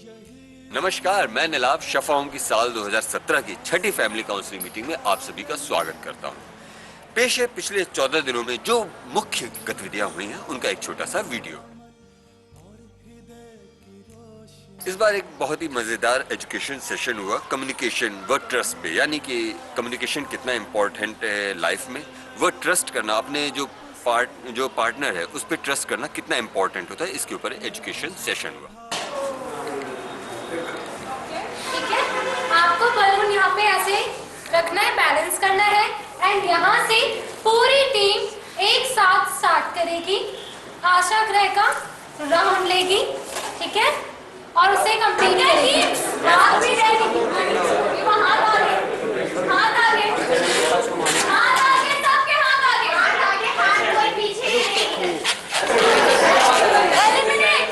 नमस्कार, मैं नीलाभ शफा होम की साल 2017 की छठी फैमिली काउंसलिंग मीटिंग में आप सभी का स्वागत करता हूं। पेश है पिछले 14 दिनों में जो मुख्य गतिविधियां हुई हैं उनका एक छोटा सा वीडियो। इस बार एक बहुत ही मजेदार एजुकेशन सेशन हुआ कम्युनिकेशन व ट्रस्ट पे, यानी कि कम्युनिकेशन कितना इम्पोर्टेंट है लाइफ में, वो ट्रस्ट करना, अपने जो पार्टनर है उस पर ट्रस्ट करना कितना इम्पोर्टेंट होता है, इसके ऊपर एजुकेशन सेशन हुआ। ठीक है, आपको बलून यहाँ पे ऐसे रखना है, बैलेंस करना है एंड यहाँ से पूरी टीम एक साथ स्टार्ट करेगी। आशा ग्रह का राउंड लेगी, ठीक है, और उसे कंप्लीट करेगी। हाथ भी रहेगी, हाथ आगे, हाथ आगे, हाथ आगे, सबके हाथ आगे, हाथ आगे, हाथ कोई पीछे नहीं। एलिमिनेट।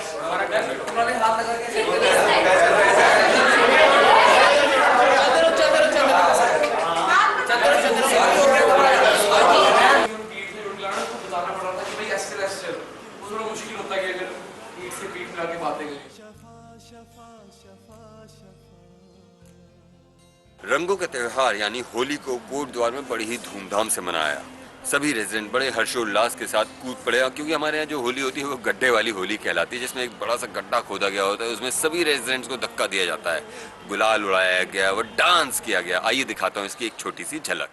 रंगों का त्योहार यानी होली को कोट द्वार में बड़ी ही धूमधाम से मनाया। सभी रेजिडेंट बड़े हर्षोल्लास के साथ कूद पड़े, क्योंकि हमारे यहाँ जो होली होती है वो गड्ढे वाली होली कहलाती है, जिसमें एक बड़ा सा गड्ढा खोदा गया होता है, उसमें सभी रेजिडेंट्स को धक्का दिया जाता है, गुलाल उड़ाया गया, वो डांस किया गया। आइए दिखाता हूँ इसकी एक छोटी सी झलक।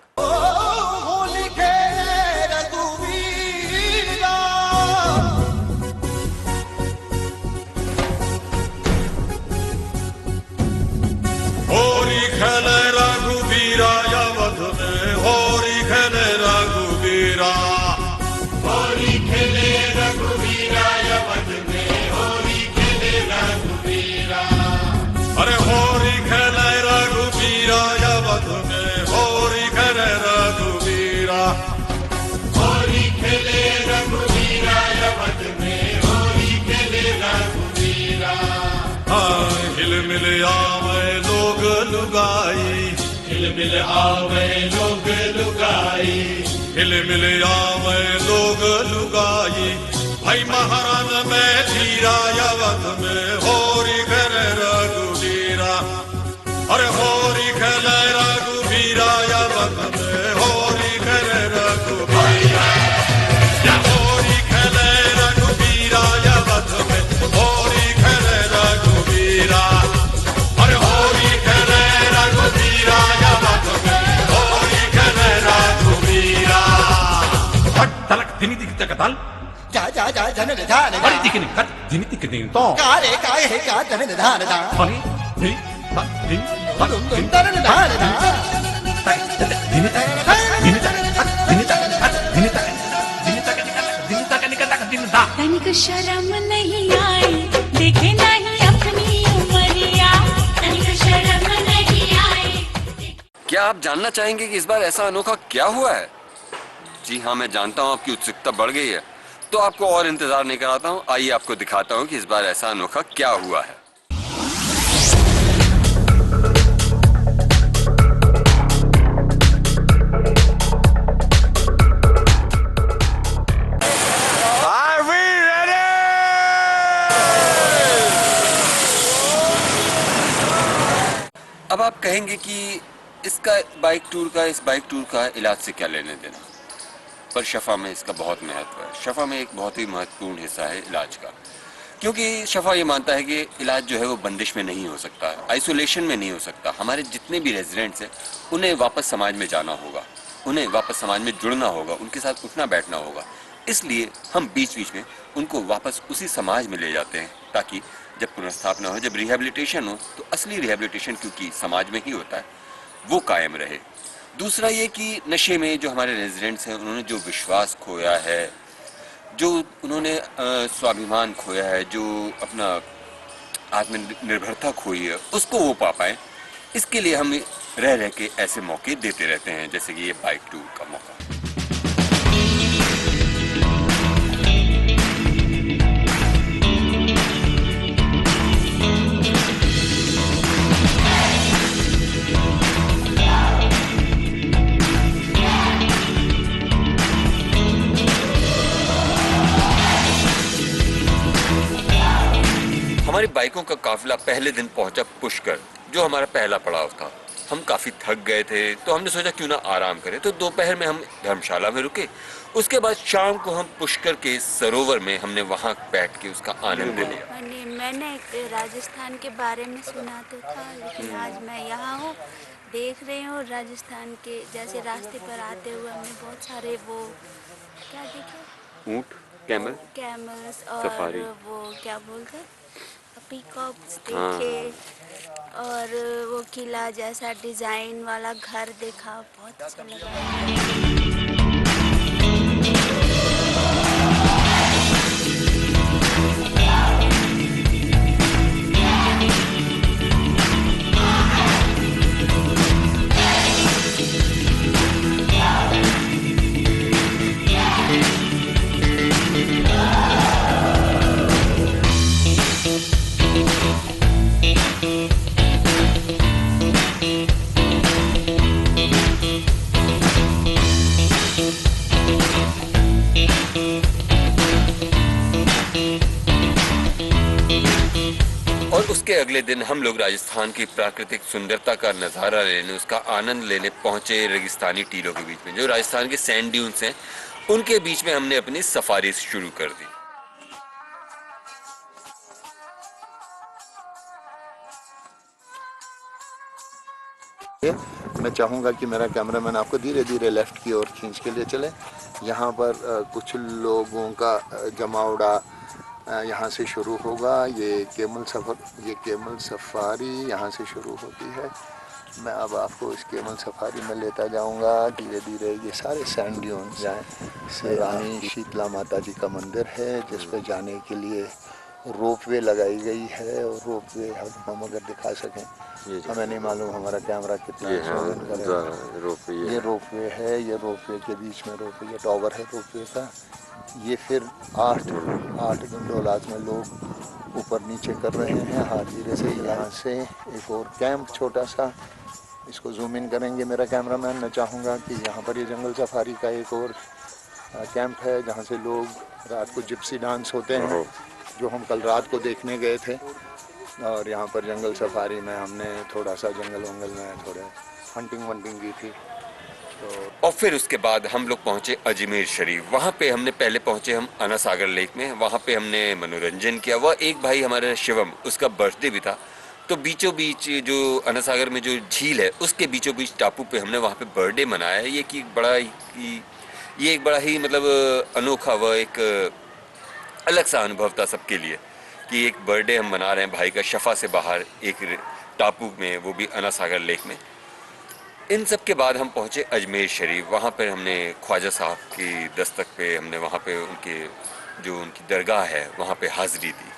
हिल मिल आवे लोग लुगाई, हिल मिल आवे लोग लुगाई, भाई महाराज में धीरा यवत में होरी घर रघुवीरा, अरे होरी खेल रघुवीरा यवत में होरी घर रघुवीरा, होरी खेल रघुवीरा यवत में होरी खेल रघुवीरा, अरे होरी खेल रघुवीरा यवत में होरी खेल रघुवीरा। हट तलक दिनी दिख तकताल जा जा जा जन निधान दा अरे दिखने कर दिनी दिखने तो कारे काहे है का जन निधान दा अरे दिनी दिनी दुम दुम तर निधान दा दिनी तक दिनी तक दिनी तक दिनी तक दिनी तक दिनी तक निकल दिनी दा तनिक शर्म नहीं आई, देखे नहीं अपनी उमरिया, तनिक शर्म नहीं आई। क्या आप जानना चाहेंगे कि इस बार ऐसा अनोखा क्या हुआ है? जी हाँ, मैं जानता हूँ आपकी उत्सुकता बढ़ गई है, तो आपको और इंतजार नहीं कराता हूँ, आइए आपको दिखाता हूँ कि इस बार ऐसा अनोखा क्या हुआ है। अब आप कहेंगे कि इस बाइक टूर का इलाज से क्या लेने देना, पर शफा में इसका बहुत महत्व है। शफा में एक बहुत ही महत्वपूर्ण हिस्सा है इलाज का, क्योंकि शफा ये मानता है कि इलाज जो है वो बंदिश में नहीं हो सकता, आइसोलेशन में नहीं हो सकता। हमारे जितने भी रेजिडेंट्स हैं उन्हें वापस समाज में जाना होगा, उन्हें वापस समाज में जुड़ना होगा, उनके साथ उठना बैठना होगा। इसलिए हम बीच बीच में उनको वापस उसी समाज में ले जाते हैं, ताकि जब पुनर्स्थापना हो, जब रिहेबिलिटेशन हो, तो असली रिहेबिलिटेशन क्योंकि समाज में ही होता है, वो कायम रहे। दूसरा ये कि नशे में जो हमारे रेजिडेंट्स हैं उन्होंने जो विश्वास खोया है, जो उन्होंने स्वाभिमान खोया है, जो अपना आत्मनिर्भरता खोई है, उसको वो पा पाए। इसके लिए हम रह रह के ऐसे मौके देते रहते हैं, जैसे कि ये बाइक टूर का मौका। हमारी बाइकों का काफिला पहले दिन पहुंचा पुष्कर, जो हमारा पहला पड़ाव था। हम काफी थक गए थे तो हमने सोचा क्यों ना आराम करें, तो दोपहर में हम धर्मशाला में रुके। उसके बाद शाम को हम पुष्कर के सरोवर में हमने वहां बैठ के उसका आनंद लिया। मैंने एक राजस्थान के बारे में सुना तो था, लेकिन आज मैं यहाँ हूँ, देख रही हूँ राजस्थान के। जैसे रास्ते पर आते हुए हमने बहुत सारे वो क्या देखे, ऊंट, कैमल्स और सफारी। वो क्या बोलते हैं, पीकॉक्स हाँ। देखे, और वो किला जैसा डिजाइन वाला घर देखा, बहुत अच्छा लगा। और उसके अगले दिन हम लोग राजस्थान की प्राकृतिक सुंदरता का नज़ारा लेने, उसका आनंद लेने पहुंचे रेगिस्तानी टीलों के बीच में। जो राजस्थान के सैंड ड्यून्स हैं, उनके बीच में हमने अपनी सफारी शुरू कर दी। मैं चाहूँगा कि मेरा कैमरामैन आपको धीरे धीरे लेफ़्ट की ओर खींच के लिए चले। यहाँ पर कुछ लोगों का जमावड़ा यहाँ से शुरू होगा। ये केमल सफारी यहाँ से शुरू होती है। मैं अब आपको इस केमल सफारी में लेता जाऊँगा धीरे धीरे। ये सारे सैंड ड्यून्स से रानी शीतला माता जी का मंदिर है, जिस पर जाने के लिए रोपवे लगाई गई है। और रोपवे हम अगर दिखा सकें, हमें नहीं मालूम हमारा कैमरा कितना ये रोपवे है। ये रोपवे के बीच में रोपवे, ये टॉवर है रोपवे का। ये फिर 8 गंडोलात में लोग ऊपर नीचे कर रहे हैं हाथ धीरे से। यहाँ से एक और कैंप छोटा सा, इसको जूम इन करेंगे मेरा कैमरामैन। मैं चाहूँगा कि यहाँ पर ये जंगल सफारी का एक और कैंप है, जहाँ से लोग रात को जिप्सी डांस होते हैं, जो हम कल रात को देखने गए थे। और यहाँ पर जंगल सफारी में हमने थोड़ा सा जंगल में थोड़े हंटिंग की थी। और फिर उसके बाद हम लोग पहुंचे अजमेर शरीफ। वहाँ पे हमने पहले पहुंचे हम अना सागर लेक में। वहाँ पे हमने मनोरंजन किया। वह एक भाई हमारा शिवम, उसका बर्थडे भी था, तो बीचों बीच जो अना सागर में जो झील है, उसके बीचों बीच टापू पे हमने वहाँ पे बर्थडे मनाया। ये एक बड़ा ही मतलब अनोखा व एक अलग सा अनुभव था सबके लिए कि एक बर्थडे हम मना रहे हैं भाई का शफा से बाहर एक टापू में, वो भी अना सागर लेक में। इन सब के बाद हम पहुंचे अजमेर शरीफ। वहाँ पर हमने ख्वाजा साहब की दस्तक पे हमने वहाँ पे उनकी दरगाह है, वहाँ पे हाज़िरी दी।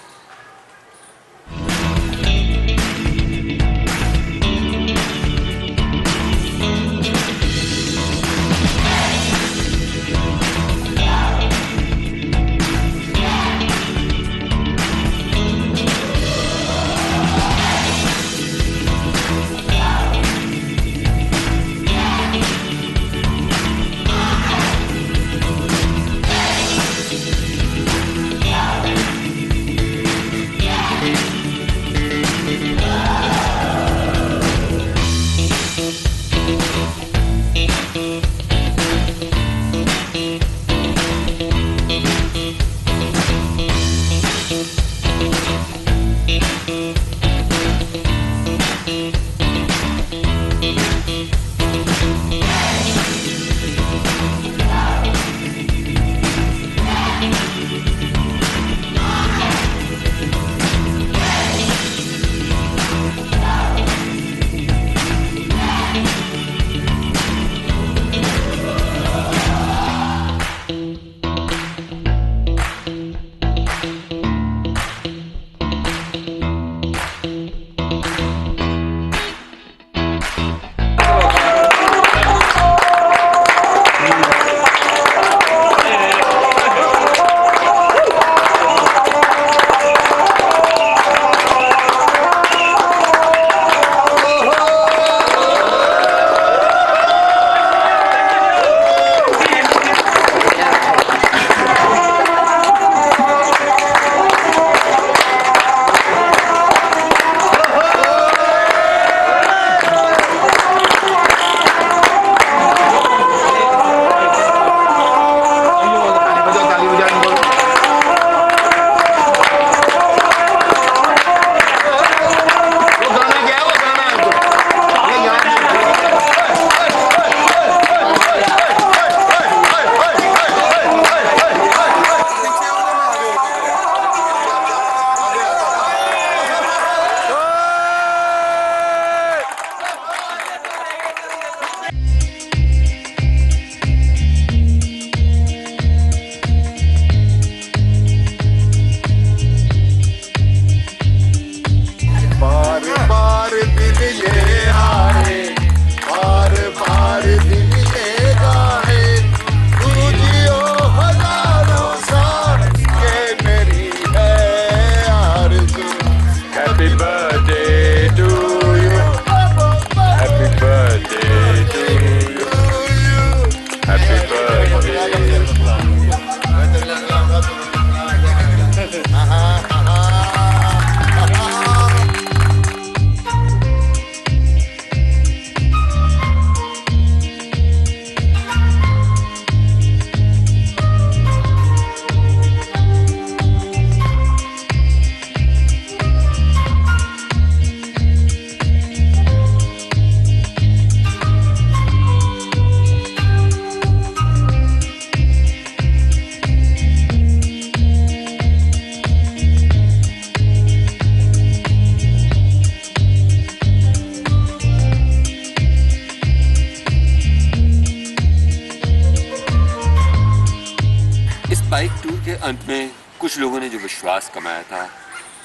बाइक टूर के अंत में कुछ लोगों ने जो विश्वास कमाया था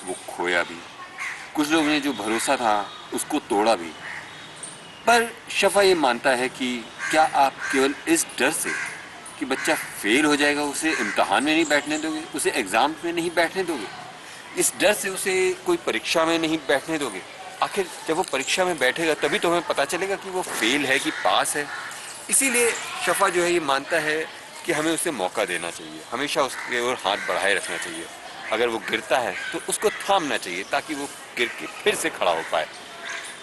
वो खोया भी, कुछ लोगों ने जो भरोसा था उसको तोड़ा भी। पर शफा ये मानता है कि क्या आप केवल इस डर से कि बच्चा फेल हो जाएगा उसे इम्तहान में नहीं बैठने दोगे, उसे एग्ज़ाम में नहीं बैठने दोगे, इस डर से उसे कोई परीक्षा में नहीं बैठने दोगे? आखिर जब वो परीक्षा में बैठेगा तभी तो हमें पता चलेगा कि वो फेल है कि पास है। इसीलिए शफा जो है ये मानता है कि हमें उसे मौका देना चाहिए, हमेशा उसके ओर हाथ बढ़ाए रखना चाहिए। अगर वो गिरता है तो उसको थामना चाहिए ताकि वो गिर के फिर से खड़ा हो पाए।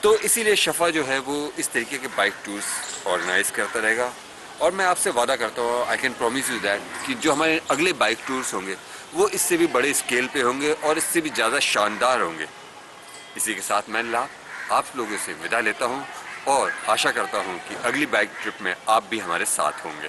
तो इसीलिए शफा जो है वो इस तरीके के बाइक टूर्स ऑर्गेनाइज करता रहेगा। और मैं आपसे वादा करता हूँ, I can promise you that, कि जो हमारे अगले बाइक टूर्स होंगे वो इससे भी बड़े स्केल पे होंगे और इससे भी ज़्यादा शानदार होंगे। इसी के साथ मैं आप लोगों से विदा लेता हूँ और आशा करता हूँ कि अगली बाइक ट्रिप में आप भी हमारे साथ होंगे।